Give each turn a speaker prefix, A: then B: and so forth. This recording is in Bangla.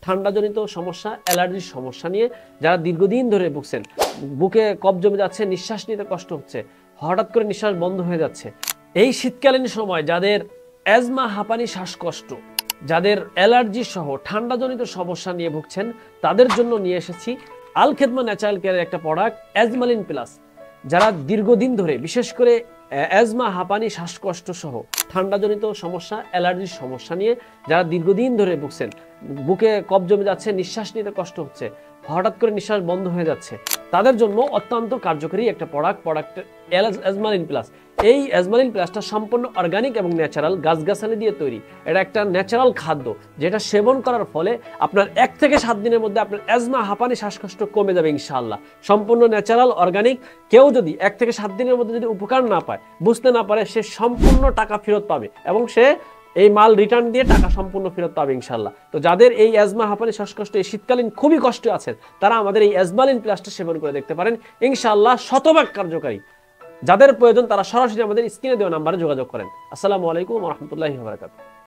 A: ঠান্ডাজনিত সমস্যা, অ্যালার্জির সমস্যা নিয়ে যারা দীর্ঘদিন ধরে ভুগছেন, বুকে কফ জমে যাচ্ছে, নিঃশ্বাস নিতে কষ্ট হচ্ছে, হঠাৎ করে নিঃশ্বাস বন্ধ হয়ে যাচ্ছে, এই শীতকালীন সময় যাদের অ্যাজমা, হাঁপানি, শ্বাসকষ্ট, যাদের অ্যালার্জি সহ ঠান্ডাজনিত সমস্যা নিয়ে ভুগছেন, তাদের জন্য নিয়ে এসেছি আল খেদমা ন্যাচারাল কেয়ারের একটা প্রোডাক্ট অ্যাজমালিন প্লাস। যারা দীর্ঘদিন ধরে বিশেষ করে অ্যাজমা, হাঁপানি, শ্বাসকষ্ট সহ ঠান্ডাজনিত সমস্যা, অ্যালার্জির সমস্যা নিয়ে যারা দীর্ঘদিন ধরে ভুগছেন, বুকে কফ জমে যাচ্ছে, নিঃশ্বাস নিতে কষ্ট হচ্ছে, হঠাৎ করে নিঃশ্বাস বন্ধ হয়ে যাচ্ছে, তাদের জন্য অত্যন্ত কার্যকরী একটা প্রোডাক্ট অ্যাজমালিন প্লাস। এই অ্যাজমালিন প্লাসটা সম্পূর্ণ অর্গানিক এবং ন্যাচারাল, গাছগাছালি দিয়ে তৈরি। এটা একটা ন্যাচারাল খাদ্য যেটা সেবন করার ফলে আপনার 1 থেকে 7 দিনের মধ্যে আপনার অ্যাজমা, হাঁপানি, শ্বাসকষ্ট কমে যাবে ইনশাআল্লাহ। সম্পূর্ণ ন্যাচারাল, অর্গানিক। কেউ যদি 1 থেকে 7 দিনের মধ্যে যদি উপকার না পায়, বুঝতে না পারে, সে সম্পূর্ণ টাকা ফেরত পাবে এবং সে এই মাল রিটার্ন দিয়ে টাকা সম্পূর্ণ ফেরত পাবে ইনশাআল্লাহ। তো যাদের এই অ্যাজমা, হাঁপানি, শ্বাসকষ্ট এই শীতকালীন খুবই কষ্টে আছেন, তারা আমাদের এই অ্যাজমালিন প্লাসটা সেবন করে দেখতে পারেন, ইনশাআল্লাহ শতভাগ কার্যকারী। যাদের প্রয়োজন তারা সরাসরি আমাদের স্ক্রিনে দেওয়া নাম্বারে যোগাযোগ করেন। আসসালামু আলাইকুম ওয়া রাহমাতুল্লাহি ওয়া বারাকাতুহু।